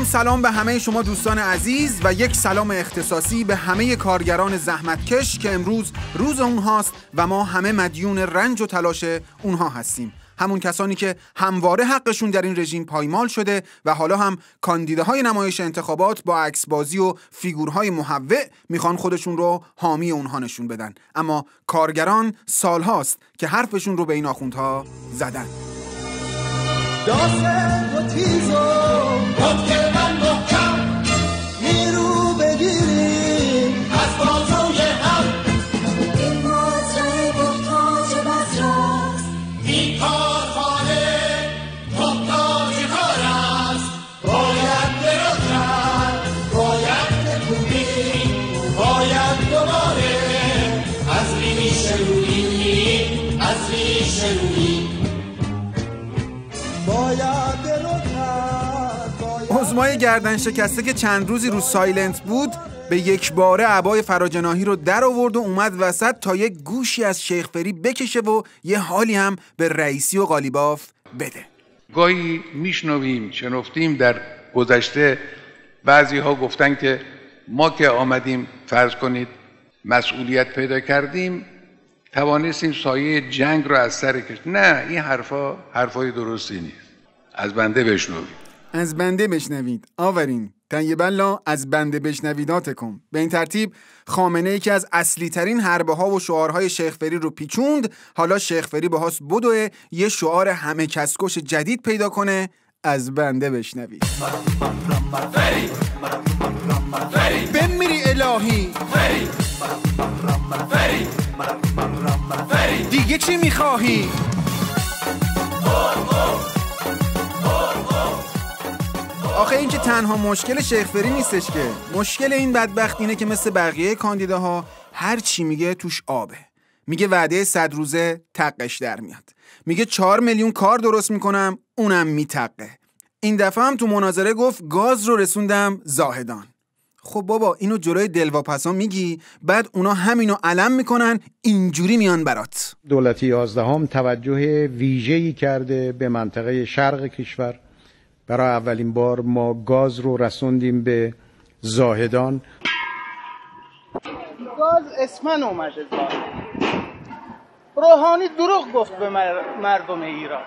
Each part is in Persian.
سلام به همه شما دوستان عزیز و یک سلام اختصاصی به همه کارگران زحمتکش که امروز روز اونهاست و ما همه مدیون رنج و تلاش اونها هستیم. همون کسانی که همواره حقشون در این رژیم پایمال شده و حالا هم کاندیداهای نمایش انتخابات با عکسبازی و فیگورهای محوع میخوان خودشون رو حامی اونها نشون بدن. اما کارگران سالهاست که حرفشون رو به این آخوندها زدن. داسه و تیزو خود من محکم نیرو بگیریم از بازوی هم. این مزرعه محتاج بسراست، این کارخانه محتاج کار است. باید برسد، باید بکوبیم، باید دوباره از ریشه روییم، از ریشه روییم. عظمای گردن شکسته که چند روزی رو سایلنت بود به یک باره عبای فراجناحی رو در آورد و اومد وسط تا یک گوشی از شیخ فری بکشه و یه حالی هم به رئیسی و قالیباف بده. گاهی میشنویم شنفتیم در گذشته بعضی ها گفتن که ما که آمدیم فرض کنید مسئولیت پیدا کردیم توانستیم سایه جنگ رو از سر کشید. نه، این حرفای درستی نیست. از بنده بشنوید. از بنده بشنوید. آورین طیب الله از بنده بشنویداتکم. به این ترتیب خامنه ای که از اصلی ترین حربه ها و شعارهای شیخ فری رو پیچوند، حالا شیخ فری باهاس بدوه یه شعار همه کسکش جدید پیدا کنه. از بنده بشنوید. بمیری الهی دیگه چی میخواهی؟ آخه این که تنها مشکل شیخ فری نیستش که. مشکل این بدبخت اینه که مثل بقیه کاندیداها هر چی میگه توش آبه. میگه وعده 100 روزه تقش در میاد. میگه 4 میلیون کار درست میکنم، اونم میتقه. این دفعه هم تو مناظره گفت گاز رو رسوندم زاهدان. خب بابا اینو جلوی دلواپسا میگی، بعد اونا همینو علم میکنن، اینجوری میان برات. دولت 11 توجه ویژه‌ای کرده به منطقه شرق کشور. برای اولین بار ما گاز رو رسوندیم به زاهدان. گاز اسمن اومده زاهد. روحانی دروغ گفت به مردم ایران،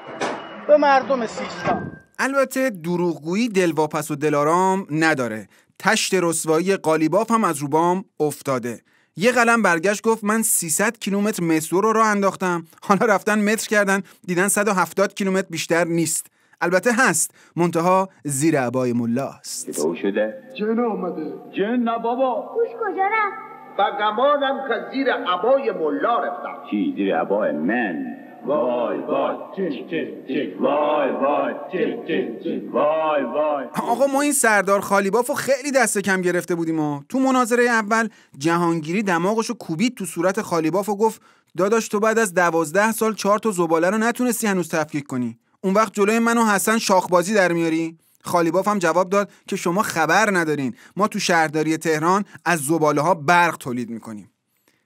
به مردم سیستان. البته دروغگویی دلواپس و دلارام نداره. تشت رسوایی قالیباف هم از روبام افتاده. یه قلم برگشت گفت من 300 کیلومتر مترو رو راه انداختم، حالا رفتن متر کردن دیدن 170 کیلومتر بیشتر نیست. البته هست، منتها زیر عبای ملاست. چطور شده؟ جن آمده. جن نه بابا. گوش کجا رفت؟ بگمانم که زیر عبای ملا رفتم. چی زیر عبای من؟ وای وای چک چک چک وای وای چک چک چک وای وای. آقا ما این سردار قالیبافو خیلی دست کم گرفته بودیم و تو مناظره اول جهانگیری دماغشو کوبید تو صورت قالیباف و گفت داداش تو بعد از 12 سال 4 تا زباله رو نتونستی هنوز تفکیک کنی، اون وقت جلوی من و حسن شاخبازی در میاری؟ قالیباف هم جواب داد که شما خبر ندارین، ما تو شهرداری تهران از زباله ها برق تولید میکنیم.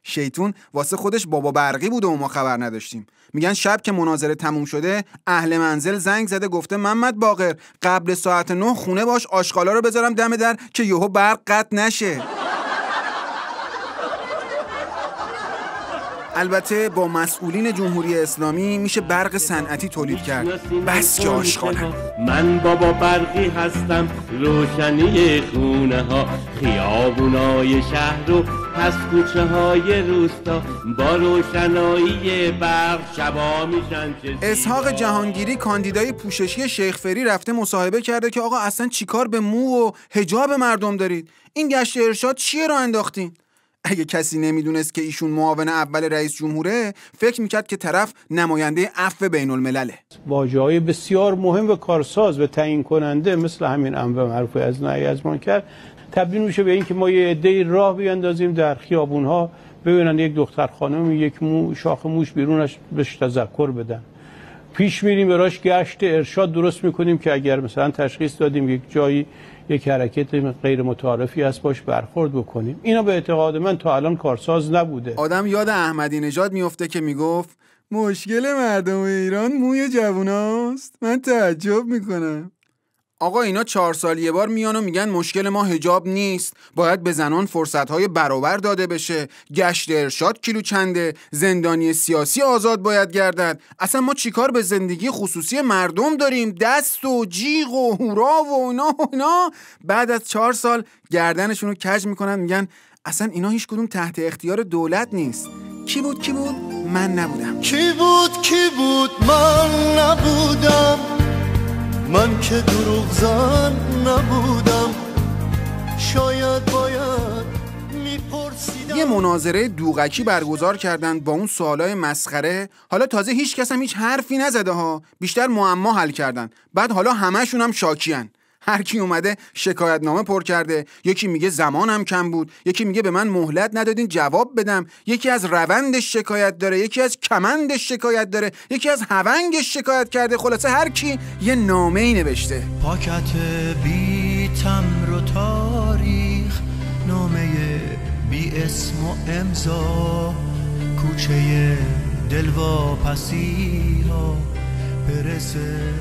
شیطون واسه خودش بابا برقی بوده و ما خبر نداشتیم. میگن شب که مناظره تموم شده اهل منزل زنگ زده گفته محمد باقر قبل ساعت 9 خونه باش آشغالا رو بذارم دم در که یهو برق قطع نشه. البته با مسئولین جمهوری اسلامی میشه برق صنعتی تولید کرد، بس که آشغالن. من بابا برقی هستم، روشنی خونه ها، خیابونای شهر و پس کوچه های روستا، با روشنایی برق شبا میشن. اسحاق جهانگیری کاندیدای پوششی شیخ فری رفته مصاحبه کرده که آقا اصلا چیکار به مو و حجاب مردم دارید؟ این گشت ارشاد چیه را انداختین؟ اگه کسی نمیدونست که ایشون معاون اول رئیس جمهوره فکر میکرد که طرف نماینده عفو بین الملله. واژه‌های بسیار مهم و کارساز و تعیین کننده مثل همین امر معروف از نهی از منکر تبدیل میشه به این که ما یه عده‌ای راه بیاندازیم در خیابون‌ها ببینن یک دختر خانم یک شاخ موش بیرونش بهش تذکر بدن. پیش میریم براش گشت ارشاد درست میکنیم که اگر مثلا تشخیص دادیم یک جایی یک حرکت غیر متعارفی هست باش برخورد بکنیم. اینا به اعتقاد من تا الان کارساز نبوده. آدم یاد احمدی نژاد میفته که میگفت مشکل مردم ایران موی جووناست. من تعجب میکنم. آقا اینا 4 سال یه بار میان و میگن مشکل ما حجاب نیست، باید به زنان فرصت‌های برابر داده بشه، گشت ارشاد کیلو چنده، زندانی سیاسی آزاد باید گردد. اصلا ما چیکار به زندگی خصوصی مردم داریم؟ دست و جیغ و هورا و اینا. بعد از 4 سال گردنشون رو کج میکنن، میگن اصلا اینا هیچ کدوم تحت اختیار دولت نیست. کی بود؟ من نبودم. کی بود؟ من نبودم. من که دروغ زن نبودم. شاید باید میپرسیدم. یه مناظره دوغکی برگزار کردن با اون سوالای مسخره. حالا تازه هیچ کس هم هیچ حرفی نزده ها، بیشتر معما حل کردن. بعد حالا همشون هم شاکیان. هر کی اومده شکایت نامه پر کرده. یکی میگه زمانم کم بود، یکی میگه به من مهلت ندادین جواب بدم، یکی از روندش شکایت داره، یکی از کمندش شکایت داره، یکی از هونگش شکایت کرده. خلاصه هر کی یه نامه‌ای نوشته. پاکت بی تمر و تاریخ، نامه بی اسم و امضا، کوچه دلواپسی ها برسه.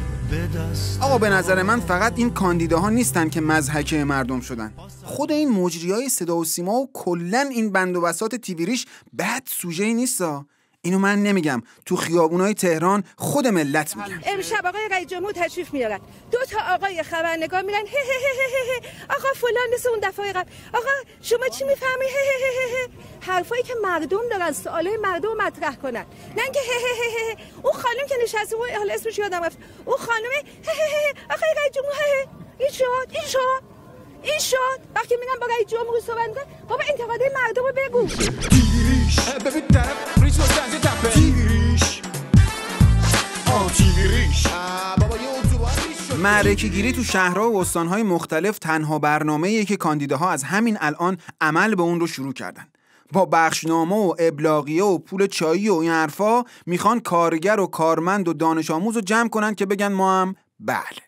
آقا به نظر من فقط این کاندیداها نیستن که مضحکه مردم شدن. خود این مجریای صدا و سیما و کلن این بند و بساط تیویریش بد سوژه‌ای نیستا. اینو من نمیگم، تو خیابونای تهران خود ملت میگن. امشب آقای رئیس جمهور تشریف میارن، 2 تا آقای خبرنگار میرن آقا فلان مثل اون دفعه قبل، آقا شما چی میفهمی حرفایی که مردم دارن، سوالای مردم مطرح کنن، نه اینکه اون خانم که نشسته بود، حالا اسمش یادم رفت، اون خانم آقای رئیس جمهور این شد وقتی میگم با رئیس جمهور صحبت میکنن، بابا انتقادای مردم رو بگو. ببین طرف ریش و سنجه تپه تیریش معرکه گیری تو شهرها و استانهای مختلف تنها برنامه‌ایه که کاندیداها از همین الان عمل به اون رو شروع کردن. با بخشنامه و ابلاغیه و پول چایی و این حرفا میخوان کارگر و کارمند و دانش آموز رو جمع کنن که بگن ما هم بله.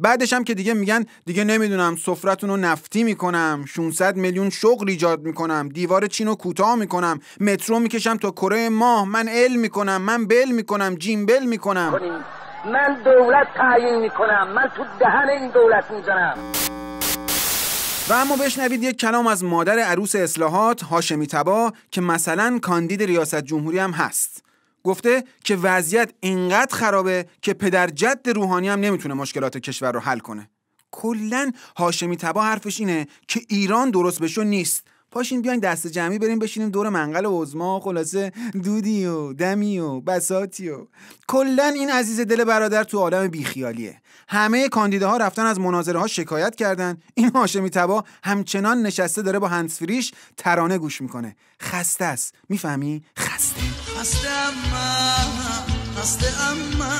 بعدش هم که دیگه میگن دیگه نمیدونم سفرتون رو نفتی میکنم، 600 میلیون شغل ایجاد میکنم، دیوار چین رو کوتاه میکنم، مترو میکشم تا کره ماه، من علم میکنم، من بل میکنم، جیمبل میکنم، من دولت تعیین میکنم، من تو دهن این دولت میزنم. و اما بشنوید یک کلام از مادر عروس اصلاحات هاشمی طبا که مثلا کاندید ریاست جمهوری هم هست. گفته که وضعیت اینقدر خرابه که پدر جد روحانی هم نمیتونه مشکلات کشور رو حل کنه. کلن هاشمی طبا حرفش اینه که ایران درست بشو نیست. پاشین بیاین دست جمعی بریم بشینیم دور منقل عظما، خلاصه دودی و دمی و بساطی و کلن این عزیز دل برادر تو عالم بیخیالیه. همه کاندیداها رفتن از مناظره ها شکایت کردن، این هاشمی طبا همچنان نشسته داره با هندزفریش ترانه گوش میکنه. خسته است، میفهمی؟ خسته اما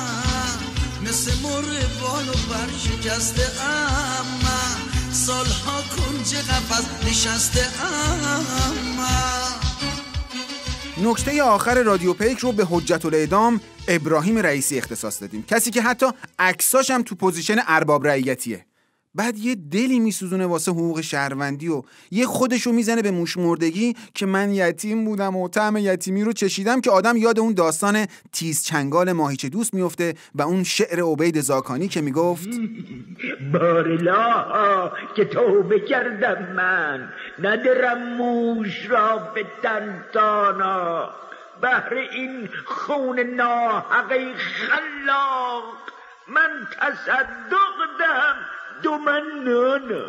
مثل مرغ و برشکسته اما سالها کنج قفس نشسته اما. نکته آخر رادیو پیک رو به حجت الاعدام ابراهیم رئیسی اختصاص دادیم، کسی که حتی عکساش هم تو پوزیشن ارباب رعیتیه. بعد یه دلی میسوزونه واسه حقوق شهروندی و یه خودشو میزنه به موشمردگی که من یتیم بودم و طعم یتیمی رو چشیدم، که آدم یاد اون داستان تیز چنگال ماهیچه دوست میفته و اون شعر عبید زاکانی که میگفت بارلا که توبه کردم من، ندارم موش را به دندانا، بهر این خون ناحقی خلاق من تصدق دهم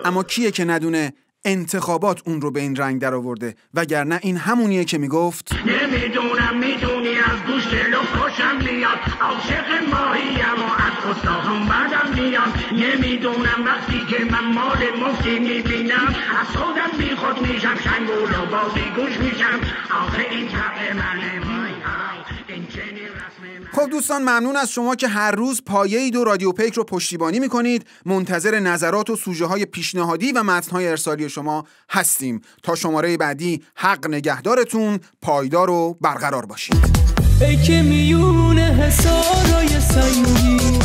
اما کیه که ندونه انتخابات اون رو به این رنگ در آورده، وگرنه این همونیه که میگفت نمیدونم میدونی از گوشت لفت خوشم میاد، عاشق ماهیم و از استاخون بعدم میاد، نمیدونم وقتی که من مال مفتی میبینم از خودم بی خود میشم، شنگول و بازی گوش میشم، آخه این طبع منه وای این چنین رسمه. خب دوستان، ممنون از شما که هر روز پایه‌ای دو رادیو پیک رو پشتیبانی میکنید. منتظر نظرات و سوژه های پیشنهادی و متن‌های ارسالی شما هستیم. تا شماره بعدی حق نگهدارتون، پایدار و برقرار باشید. ای که میونه حسارای سنگی